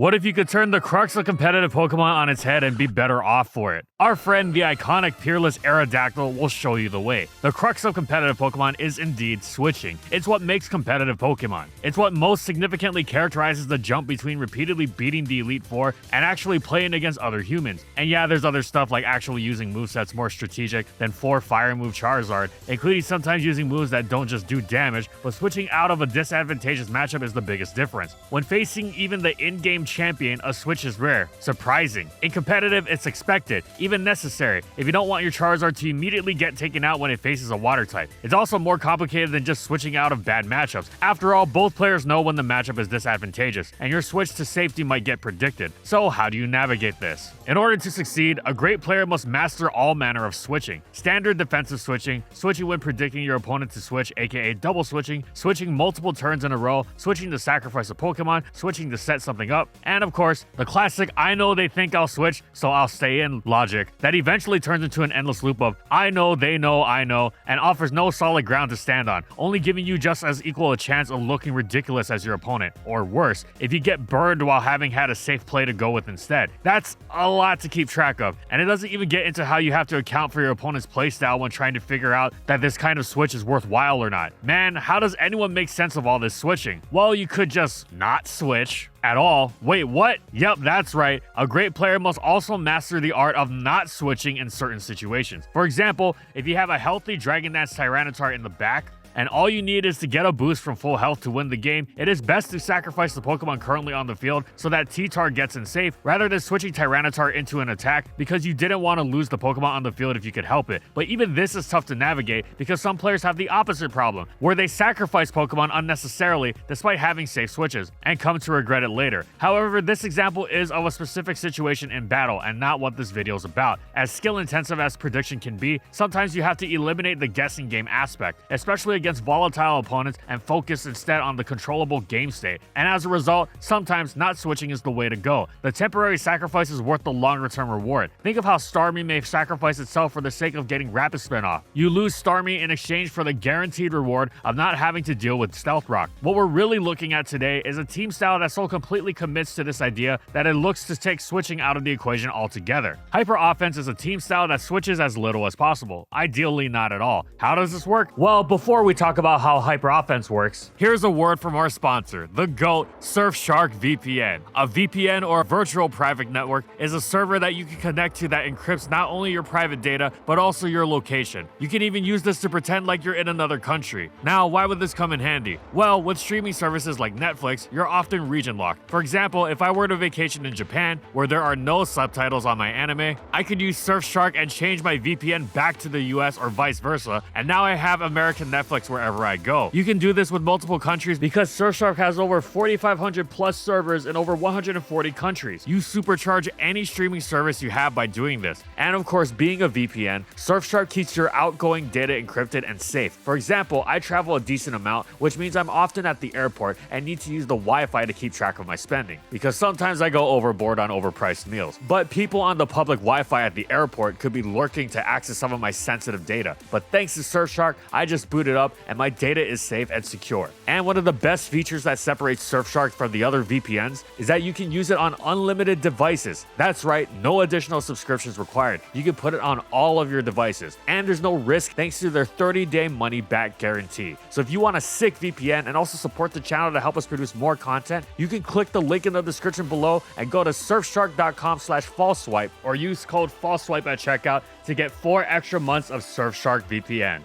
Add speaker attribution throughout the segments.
Speaker 1: What if you could turn the crux of competitive Pokemon on its head and be better off for it? Our friend, the iconic peerless Aerodactyl, will show you the way. The crux of competitive Pokemon is indeed switching. It's what makes competitive Pokemon. It's what most significantly characterizes the jump between repeatedly beating the Elite Four and actually playing against other humans. And yeah, there's other stuff like actually using movesets more strategic than 4 Fire move Charizard, including sometimes using moves that don't just do damage, but switching out of a disadvantageous matchup is the biggest difference. When facing even the in-game champion, a switch is rare, surprising. In competitive, it's expected, even necessary, if you don't want your Charizard to immediately get taken out when it faces a water type. It's also more complicated than just switching out of bad matchups. After all, both players know when the matchup is disadvantageous, and your switch to safety might get predicted. So how do you navigate this? In order to succeed, a great player must master all manner of switching. Standard defensive switching, switching when predicting your opponent to switch, aka double switching, switching multiple turns in a row, switching to sacrifice a Pokemon, switching to set something up, and of course, the classic I know they think I'll switch, so I'll stay in logic that eventually turns into an endless loop of I know, they know, I know, and offers no solid ground to stand on, only giving you just as equal a chance of looking ridiculous as your opponent, or worse, if you get burned while having had a safe play to go with instead. That's a lot to keep track of, and it doesn't even get into how you have to account for your opponent's playstyle when trying to figure out that this kind of switch is worthwhile or not. Man, how does anyone make sense of all this switching? Well, you could just not switch at all. Wait, what? Yep, that's right. A great player must also master the art of not switching in certain situations. For example, if you have a healthy Dragon Dance Tyranitar in the back, and all you need is to get a boost from full health to win the game, it is best to sacrifice the Pokemon currently on the field so that T-Tar gets in safe, rather than switching Tyranitar into an attack because you didn't want to lose the Pokemon on the field if you could help it. But even this is tough to navigate because some players have the opposite problem, where they sacrifice Pokemon unnecessarily despite having safe switches, and come to regret it later. However, this example is of a specific situation in battle and not what this video is about. As skill-intensive as prediction can be, sometimes you have to eliminate the guessing game aspect, especially against volatile opponents, and focus instead on the controllable game state. And as a result, sometimes not switching is the way to go. The temporary sacrifice is worth the longer term reward. Think of how Starmie may sacrifice itself for the sake of getting Rapid Spin off. You lose Starmie in exchange for the guaranteed reward of not having to deal with Stealth Rock. What we're really looking at today is a team style that so completely commits to this idea that it looks to take switching out of the equation altogether. Hyper Offense is a team style that switches as little as possible, ideally not at all. How does this work? Well, before we talk about how Hyper Offense works, here's a word from our sponsor, the GOAT, Surfshark VPN. A VPN, or virtual private network, is a server that you can connect to that encrypts not only your private data, but also your location. You can even use this to pretend like you're in another country. Now, why would this come in handy? Well, with streaming services like Netflix, you're often region locked. For example, if I were to vacation in Japan, where there are no subtitles on my anime, I could use Surfshark and change my VPN back to the US or vice versa, and now I have American Netflix wherever I go. You can do this with multiple countries because Surfshark has over 4,500 plus servers in over 140 countries. You supercharge any streaming service you have by doing this. And of course, being a VPN, Surfshark keeps your outgoing data encrypted and safe. For example, I travel a decent amount, which means I'm often at the airport and need to use the Wi-Fi to keep track of my spending, because sometimes I go overboard on overpriced meals. But people on the public Wi-Fi at the airport could be lurking to access some of my sensitive data. But thanks to Surfshark, I just boot it up and my data is safe and secure. And one of the best features that separates Surfshark from the other VPNs is that you can use it on unlimited devices. That's right, no additional subscriptions required. You can put it on all of your devices, and there's no risk thanks to their 30-day money-back guarantee. So if you want a sick VPN and also support the channel to help us produce more content, you can click the link in the description below and go to surfshark.com/fallswipe, or use code fallswipe at checkout to get 4 extra months of Surfshark VPN.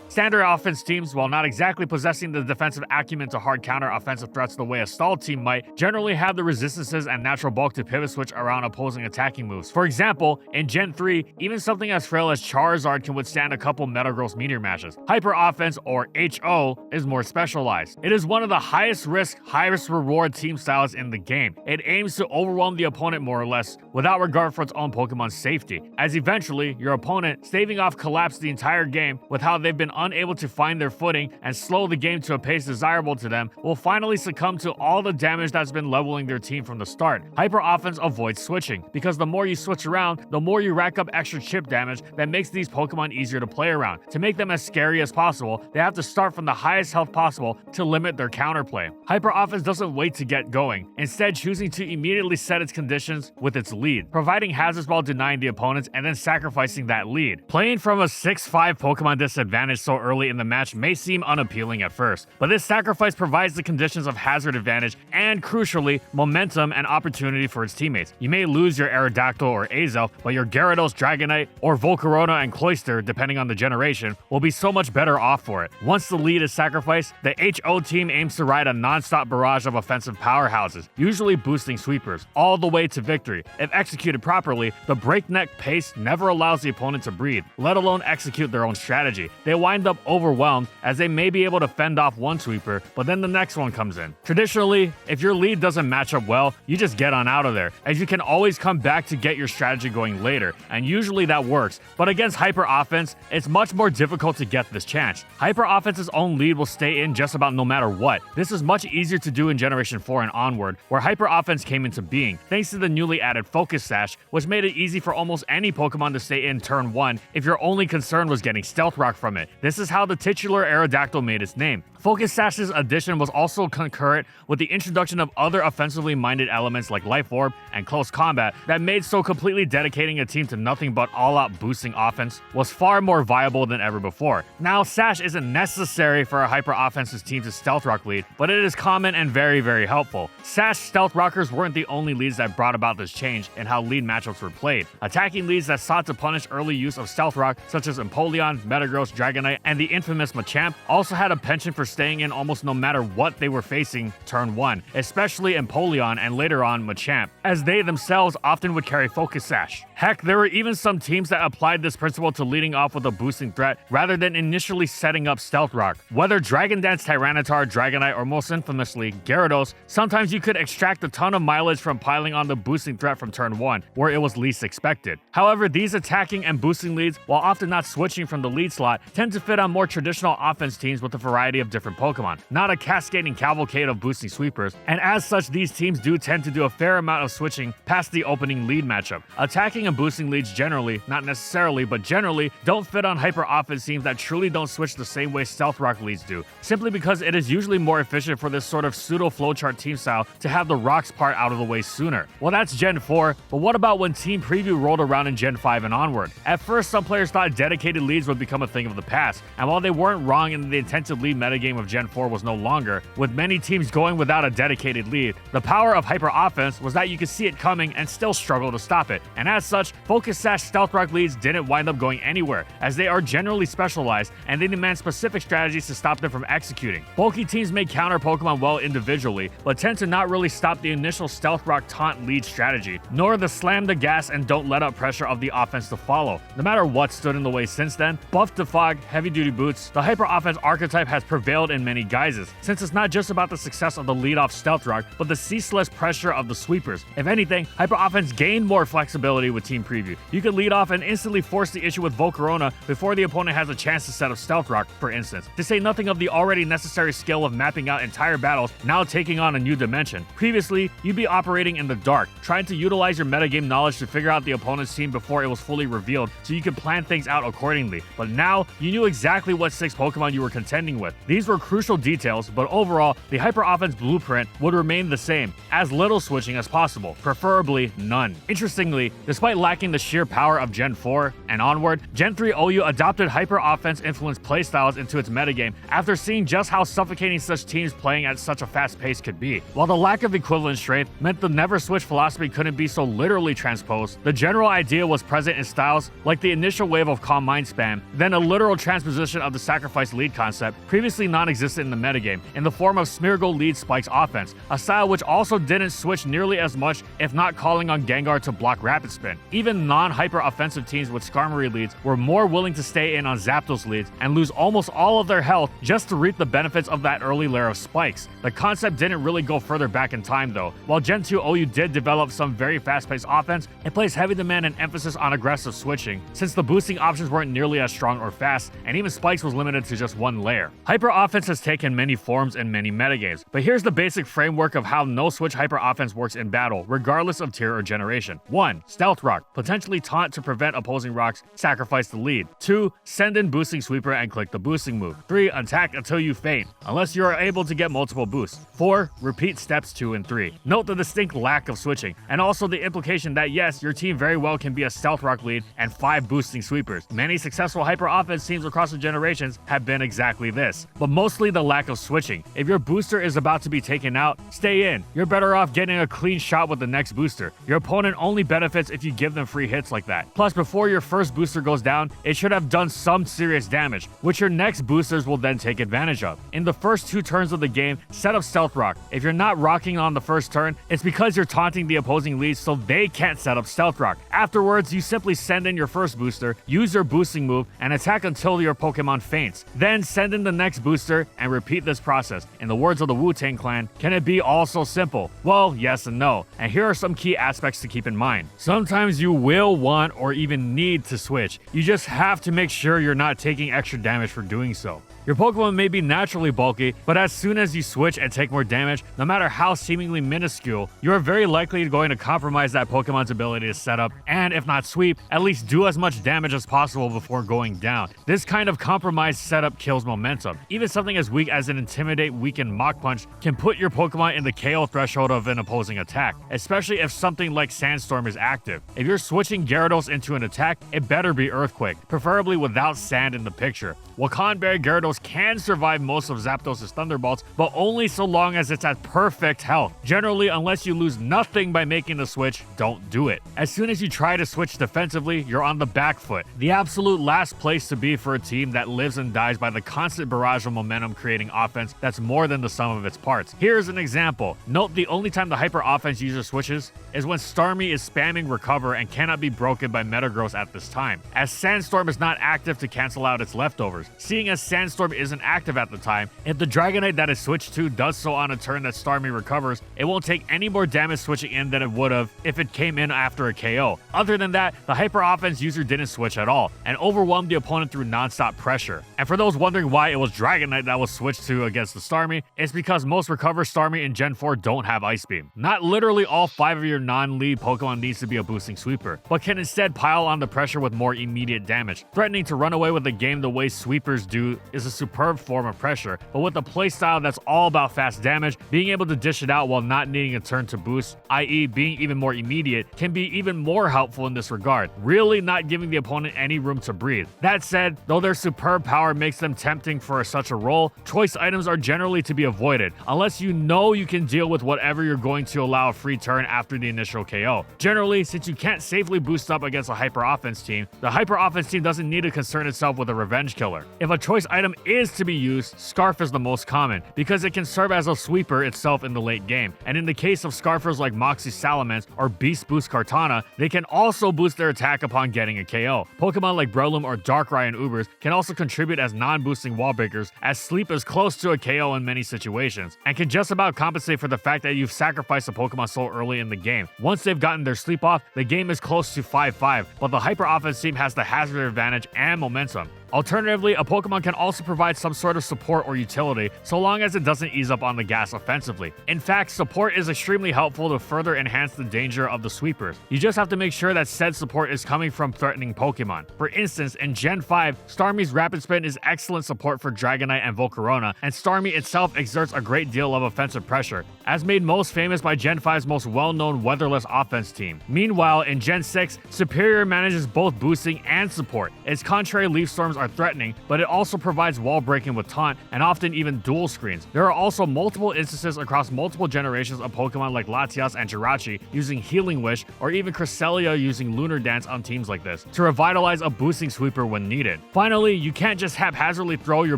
Speaker 1: Standard offense teams, while not exactly possessing the defensive acumen to hard counter offensive threats the way a stall team might, generally have the resistances and natural bulk to pivot switch around opposing attacking moves. For example, in Gen 3, even something as frail as Charizard can withstand a couple Metagross Meteor matches. Hyper Offense, or HO, is more specialized. It is one of the highest risk, highest reward team styles in the game. It aims to overwhelm the opponent more or less, without regard for its own Pokemon's safety, as eventually, your opponent staving off collapse the entire game with how they've been unable to find their footing and slow the game to a pace desirable to them, will finally succumb to all the damage that's been leveling their team from the start. Hyper Offense avoids switching, because the more you switch around, the more you rack up extra chip damage that makes these Pokemon easier to play around. To make them as scary as possible, they have to start from the highest health possible to limit their counterplay. Hyper Offense doesn't wait to get going, instead choosing to immediately set its conditions with its lead, providing hazards while denying the opponents and then sacrificing that lead. Playing from a 6-5 Pokemon disadvantage so early in the match may seem unappealing at first, but this sacrifice provides the conditions of hazard advantage and, crucially, momentum and opportunity for its teammates. You may lose your Aerodactyl or Azelf, but your Gyarados, Dragonite, or Volcarona and Cloyster, depending on the generation, will be so much better off for it. Once the lead is sacrificed, the HO team aims to ride a non-stop barrage of offensive powerhouses, usually boosting sweepers, all the way to victory. If executed properly, the breakneck pace never allows the opponent to breathe, let alone execute their own strategy. They wind up overwhelmed, as they may be able to fend off one sweeper, but then the next one comes in. Traditionally, if your lead doesn't match up well, you just get on out of there, as you can always come back to get your strategy going later, and usually that works. But against Hyper Offense, it's much more difficult to get this chance. Hyper Offense's own lead will stay in just about no matter what. This is much easier to do in Generation 4 and onward, where Hyper Offense came into being, thanks to the newly added Focus Sash, which made it easy for almost any Pokemon to stay in turn 1 if your only concern was getting Stealth Rock from it. This is how the titular Aerodactyl made its name. Focus Sash's addition was also concurrent with the introduction of other offensively minded elements like Life Orb and Close Combat that made so completely dedicating a team to nothing but all-out boosting offense was far more viable than ever before. Now, Sash isn't necessary for a Hyper Offense's team to Stealth Rock lead, but it is common and very, very helpful. Sash Stealth Rockers weren't the only leads that brought about this change in how lead matchups were played. Attacking leads that sought to punish early use of Stealth Rock, such as Empoleon, Metagross, Dragonite, and the infamous Machamp, also had a penchant for staying in almost no matter what they were facing turn 1, especially Empoleon and later on Machamp, as they themselves often would carry Focus Sash. Heck, there were even some teams that applied this principle to leading off with a boosting threat rather than initially setting up Stealth Rock. Whether Dragon Dance Tyranitar, Dragonite, or most infamously Gyarados, sometimes you could extract a ton of mileage from piling on the boosting threat from turn 1, where it was least expected. However, these attacking and boosting leads, while often not switching from the lead slot, tend to fit on more traditional offense teams with a variety of different Pokemon, not a cascading cavalcade of boosting sweepers, and as such these teams do tend to do a fair amount of switching past the opening lead matchup. Attacking and boosting leads generally, not necessarily, but generally, don't fit on Hyper Offense teams that truly don't switch the same way Stealth Rock leads do, simply because it is usually more efficient for this sort of pseudo flowchart team style to have the rocks part out of the way sooner. Well, that's Gen 4, but what about when Team Preview rolled around in Gen 5 and onward? At first, some players thought dedicated leads would become a thing of the past, and while they weren't wrong in the intensive lead metagame of Gen 4 was no longer, with many teams going without a dedicated lead, the power of Hyper Offense was that you could see it coming and still struggle to stop it, and as such, Focus Sash Stealth Rock leads didn't wind up going anywhere, as they are generally specialized and they demand specific strategies to stop them from executing. Bulky teams may counter Pokemon well individually, but tend to not really stop the initial Stealth Rock taunt lead strategy, nor the slam the gas and don't let up pressure of the offense to follow. No matter what stood in the way since then, buff to fog, heavy duty boots, the Hyper Offense archetype has prevailed in many guises, since it's not just about the success of the lead-off Stealth Rock, but the ceaseless pressure of the sweepers. If anything, Hyper Offense gained more flexibility with Team Preview. You could lead off and instantly force the issue with Volcarona before the opponent has a chance to set up Stealth Rock, for instance, to say nothing of the already necessary skill of mapping out entire battles now taking on a new dimension. Previously, you'd be operating in the dark, trying to utilize your metagame knowledge to figure out the opponent's team before it was fully revealed so you could plan things out accordingly, but now you knew exactly what 6 Pokemon you were contending with. These were crucial details, but overall, the Hyper Offense blueprint would remain the same, as little switching as possible, preferably none. Interestingly, despite lacking the sheer power of Gen 4 and onward, Gen 3 OU adopted Hyper Offense influenced playstyles into its metagame after seeing just how suffocating such teams playing at such a fast pace could be. While the lack of equivalent strength meant the never switch philosophy couldn't be so literally transposed, the general idea was present in styles like the initial wave of Calm Mind spam, then a literal transposition of the sacrifice lead concept, previously not non-existent in the metagame in the form of Smeargle lead Spike's offense, a style which also didn't switch nearly as much, if not calling on Gengar to block Rapid Spin. Even non-hyper offensive teams with Skarmory leads were more willing to stay in on Zapdos leads and lose almost all of their health just to reap the benefits of that early layer of spikes. The concept didn't really go further back in time though. While Gen 2 OU did develop some very fast-paced offense, it placed heavy demand and emphasis on aggressive switching, since the boosting options weren't nearly as strong or fast, and even spikes was limited to just one layer. Hyper offense has taken many forms in many metagames, but here's the basic framework of how no-switch hyper offense works in battle, regardless of tier or generation. 1. Stealth Rock, potentially taunt to prevent opposing rocks, sacrifice the lead. 2. Send in boosting sweeper and click the boosting move. 3. Attack until you faint, unless you are able to get multiple boosts. 4. Repeat steps 2 and 3. Note the distinct lack of switching, and also the implication that yes, your team very well can be a Stealth Rock lead and 5 boosting sweepers. Many successful hyper offense teams across the generations have been exactly this, but mostly the lack of switching. If your booster is about to be taken out, stay in. You're better off getting a clean shot with the next booster. Your opponent only benefits if you give them free hits like that. Plus, before your first booster goes down, it should have done some serious damage, which your next boosters will then take advantage of. In the first 2 turns of the game, set up Stealth Rock. If you're not rocking on the first turn, it's because you're taunting the opposing lead so they can't set up Stealth Rock. Afterwards, you simply send in your first booster, use your boosting move, and attack until your Pokemon faints. Then send in the next booster and repeat this process. In the words of the Wu-Tang Clan, can it be all so simple? Well, yes and no. And here are some key aspects to keep in mind. Sometimes you will want or even need to switch. You just have to make sure you're not taking extra damage for doing so. Your Pokemon may be naturally bulky, but as soon as you switch and take more damage, no matter how seemingly minuscule, you are very likely going to compromise that Pokemon's ability to set up, and if not sweep, at least do as much damage as possible before going down. This kind of compromised setup kills momentum. Even something as weak as an Intimidate, Weaken, Mach Punch can put your Pokemon in the KO threshold of an opposing attack, especially if something like Sandstorm is active. If you're switching Gyarados into an attack, it better be Earthquake, preferably without sand in the picture. Wakanberry Gyarados can survive most of Zapdos' Thunderbolts, but only so long as it's at perfect health. Generally, unless you lose nothing by making the switch, don't do it. As soon as you try to switch defensively, you're on the back foot. The absolute last place to be for a team that lives and dies by the constant barrage of momentum creating offense that's more than the sum of its parts. Here's an example. Note the only time the hyper offense user switches is when Starmie is spamming Recover and cannot be broken by Metagross at this time, as Sandstorm is not active to cancel out its leftovers. Seeing as Sandstorm isn't active at the time, if the Dragonite that is switched to does so on a turn that Starmie recovers, it won't take any more damage switching in than it would have if it came in after a KO. Other than that, the hyper offense user didn't switch at all and overwhelmed the opponent through non-stop pressure. And for those wondering why it was Dragonite that was switched to against the Starmie, it's because most Recover Starmie in Gen 4 don't have Ice Beam. Not literally all 5 of your non-lead Pokemon needs to be a boosting sweeper, but can instead pile on the pressure with more immediate damage. Threatening to run away with the game the way sweepers do is a superb form of pressure, but with a playstyle that's all about fast damage, being able to dish it out while not needing a turn to boost, i.e. being even more immediate, can be even more helpful in this regard, really not giving the opponent any room to breathe. That said, though their superb power makes them tempting for such a role, choice items are generally to be avoided, unless you know you can deal with whatever you're going to allow a free turn after the initial KO. Generally, since you can't safely boost up against a hyper offense team, the hyper offense team doesn't need to concern itself with a revenge killer. If a choice item is to be used, Scarf is the most common, because it can serve as a sweeper itself in the late game, and in the case of Scarfers like Moxie Salamence or Beast Boost Kartana, they can also boost their attack upon getting a KO. Pokemon like Breloom or Darkrai and Ubers can also contribute as non-boosting wall breakers, as sleep is close to a KO in many situations, and can just about compensate for the fact that you've sacrificed a Pokemon so early in the game. Once they've gotten their sleep off, the game is close to 5-5, but the hyper offense team has the hazard advantage and momentum. Alternatively, a Pokemon can also provide some sort of support or utility, so long as it doesn't ease up on the gas offensively. In fact, support is extremely helpful to further enhance the danger of the sweepers. You just have to make sure that said support is coming from threatening Pokemon. For instance, in Gen 5, Starmie's Rapid Spin is excellent support for Dragonite and Volcarona, and Starmie itself exerts a great deal of offensive pressure, as made most famous by Gen 5's most well-known weatherless offense team. Meanwhile, in Gen 6, Superior manages both boosting and support. Its contrary Leaf Storm's are threatening, but it also provides wall breaking with taunt and often even dual screens. There are also multiple instances across multiple generations of Pokemon like Latias and Jirachi using Healing Wish, or even Cresselia using Lunar Dance on teams like this to revitalize a boosting sweeper when needed. Finally, you can't just haphazardly throw your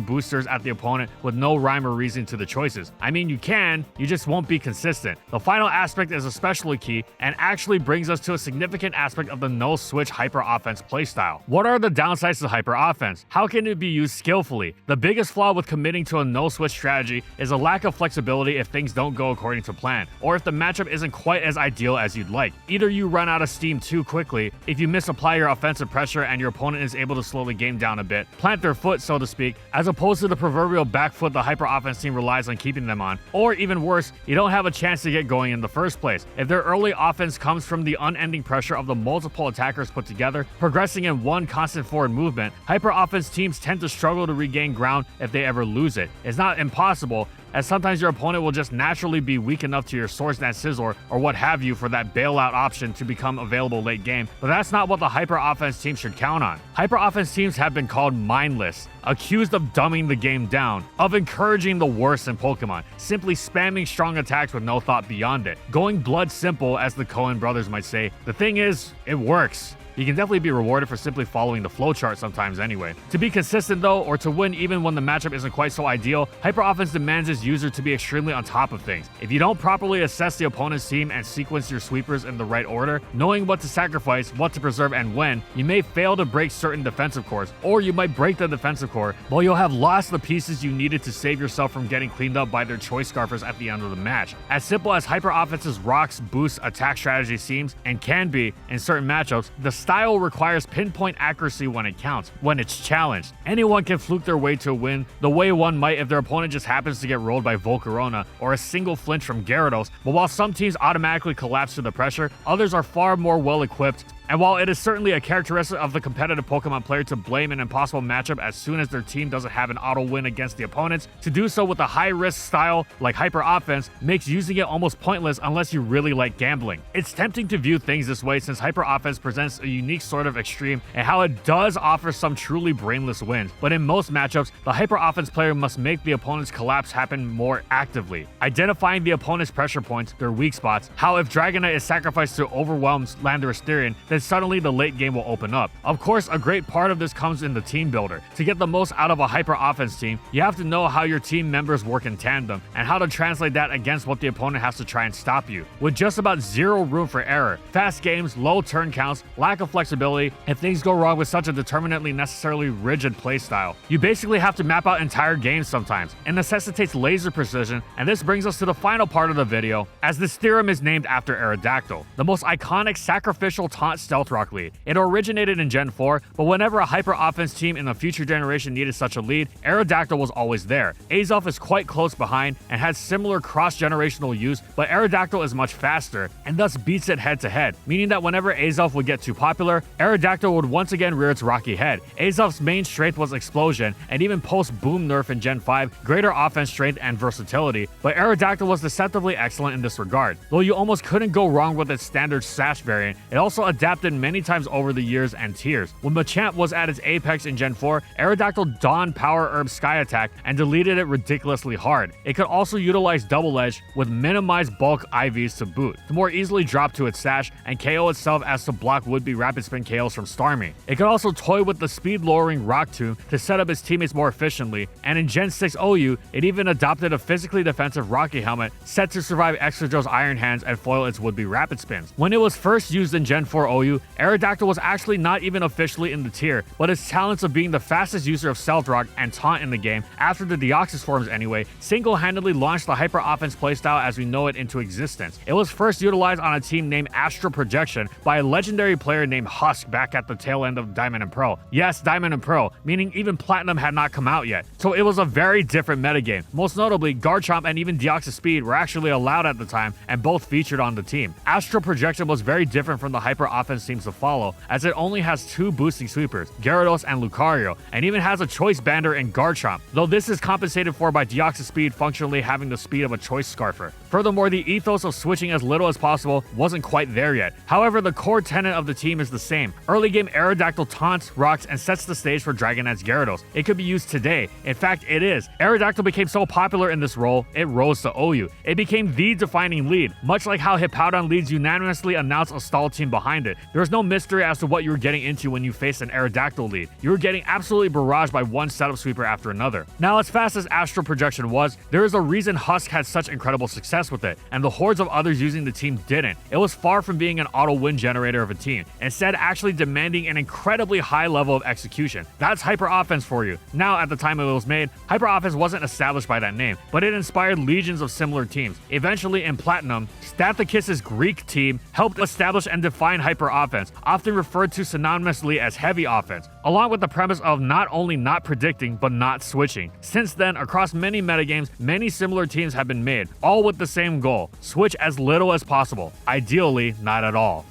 Speaker 1: boosters at the opponent with no rhyme or reason to the choices. I mean, you can, you just won't be consistent. The final aspect is especially key and actually brings us to a significant aspect of the no-switch hyper offense playstyle. What are the downsides to hyper offense? How can it be used skillfully? The biggest flaw with committing to a no-switch strategy is a lack of flexibility if things don't go according to plan, or if the matchup isn't quite as ideal as you'd like. Either you run out of steam too quickly, if you misapply your offensive pressure and your opponent is able to slow the game down a bit, plant their foot so to speak, as opposed to the proverbial back foot the hyper offense team relies on keeping them on, or even worse, you don't have a chance to get going in the first place. If their early offense comes from the unending pressure of the multiple attackers put together, progressing in one constant forward movement, hyper offense teams tend to struggle to regain ground if they ever lose it. It's not impossible, as sometimes your opponent will just naturally be weak enough to your Swords Dance Scizor or what have you for that bailout option to become available late game, but that's not what the hyper offense team should count on. Hyper offense teams have been called mindless, accused of dumbing the game down, of encouraging the worst in Pokemon, simply spamming strong attacks with no thought beyond it, going blood simple as the Coen brothers might say. The thing is, it works. You can definitely be rewarded for simply following the flowchart sometimes anyway. To be consistent though, or to win even when the matchup isn't quite so ideal, hyper offense demands its user to be extremely on top of things. If you don't properly assess the opponent's team and sequence your sweepers in the right order, knowing what to sacrifice, what to preserve, and when, you may fail to break certain defensive cores, or you might break the defensive core, but you'll have lost the pieces you needed to save yourself from getting cleaned up by their choice scarfers at the end of the match. As simple as hyper offense's rocks, boost, attack strategy seems, and can be in certain matchups, the style requires pinpoint accuracy when it counts, when it's challenged. Anyone can fluke their way to a win, the way one might if their opponent just happens to get rolled by Volcarona or a single flinch from Gyarados, but while some teams automatically collapse to the pressure, others are far more well equipped. And while it is certainly a characteristic of the competitive Pokemon player to blame an impossible matchup as soon as their team doesn't have an auto win against the opponents, to do so with a high-risk style like hyper offense makes using it almost pointless unless you really like gambling. It's tempting to view things this way since hyper offense presents a unique sort of extreme and how it does offer some truly brainless wins, but in most matchups, the hyper offense player must make the opponent's collapse happen more actively, identifying the opponent's pressure points, their weak spots, how if Dragonite is sacrificed to overwhelm Landorus Therian, then suddenly the late game will open up. Of course, a great part of this comes in the team builder. To get the most out of a hyper offense team, you have to know how your team members work in tandem and how to translate that against what the opponent has to try and stop you. With just about zero room for error, fast games, low turn counts, lack of flexibility, and things go wrong with such a determinately necessarily rigid playstyle, you basically have to map out entire games sometimes. It necessitates laser precision, and this brings us to the final part of the video, as this theorem is named after Aerodactyl, the most iconic sacrificial taunt Stealth Rock lead. It originated in Gen 4, but whenever a hyper offense team in the future generation needed such a lead, Aerodactyl was always there. Azelf is quite close behind and has similar cross-generational use, but Aerodactyl is much faster and thus beats it head to head, meaning that whenever Azelf would get too popular, Aerodactyl would once again rear its rocky head. Azelf's main strength was Explosion, and even post-Boom nerf in Gen 5, greater offense strength and versatility, but Aerodactyl was deceptively excellent in this regard. Though you almost couldn't go wrong with its standard Sash variant, it also adapted many times over the years and tiers. When Machamp was at its apex in Gen 4, Aerodactyl donned Power Herb Sky Attack and deleted it ridiculously hard. It could also utilize Double Edge with minimized bulk IVs to boot, to more easily drop to its Sash and KO itself as to block would-be Rapid Spin KOs from Starmie. It could also toy with the speed-lowering Rock Tomb to set up its teammates more efficiently, and in Gen 6 OU, it even adopted a physically defensive Rocky Helmet set to survive Excadrill's Iron Hands and foil its would-be Rapid Spins. When it was first used in Gen 4 OU, Aerodactyl was actually not even officially in the tier, but its talents of being the fastest user of Stealth Rock and Taunt in the game, after the Deoxys forms anyway, single-handedly launched the hyper offense playstyle as we know it into existence. It was first utilized on a team named Astral Projection by a legendary player named Husk back at the tail end of Diamond and Pearl. Yes, Diamond and Pearl, meaning even Platinum had not come out yet. So it was a very different metagame. Most notably, Garchomp and even Deoxys Speed were actually allowed at the time, and both featured on the team. Astral Projection was very different from the hyper offense offense seems to follow, as it only has 2 boosting sweepers, Gyarados and Lucario, and even has a choice bander in Garchomp, though this is compensated for by Deoxys Speed functionally having the speed of a choice Scarfer. Furthermore, the ethos of switching as little as possible wasn't quite there yet. However, the core tenet of the team is the same. Early game Aerodactyl taunts, rocks, and sets the stage for Dragonite's Gyarados. It could be used today. In fact, it is. Aerodactyl became so popular in this role, it rose to OU. It became the defining lead, much like how Hippowdon leads unanimously announced a stall team behind it. There was no mystery as to what you were getting into when you faced an Aerodactyl lead. You were getting absolutely barraged by one setup sweeper after another. Now, as fast as Astral Projection was, there is a reason Husk had such incredible success with it, and the hordes of others using the team didn't. It was far from being an auto win generator of a team, instead actually demanding an incredibly high level of execution. That's Hyper Offense for you. Now, at the time it was made, Hyper Offense wasn't established by that name, but it inspired legions of similar teams. Eventually, in Platinum, Stathakis' Greek team helped establish and define Hyper Offense, often referred to synonymously as Heavy Offense, along with the premise of not only not predicting, but not switching. Since then, across many metagames, many similar teams have been made, all with the same goal: switch as little as possible, ideally not at all.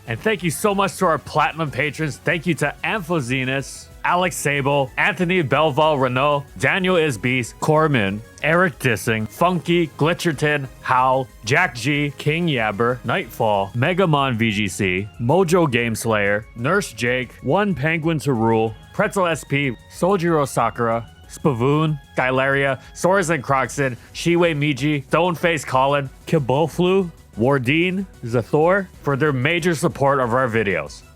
Speaker 1: And thank you so much to our Platinum patrons. Thank you to Amphozenus, Alex Sable, Anthony Belval Renault, Daniel Isbeast, Corman, Eric Dissing, Funky, Glitcherton, Howl, Jack G, King Yabber, Nightfall, Megamon VGC, Mojo Gameslayer, Nurse Jake, One Penguin to Rule, Pretzel SP, Sojiro Sakura, Spavoon, Skylaria, Soras and Croxon, Shiwei Miji, Stoneface Colin, Kiboflu, Wardeen, Zathor, for their major support of our videos.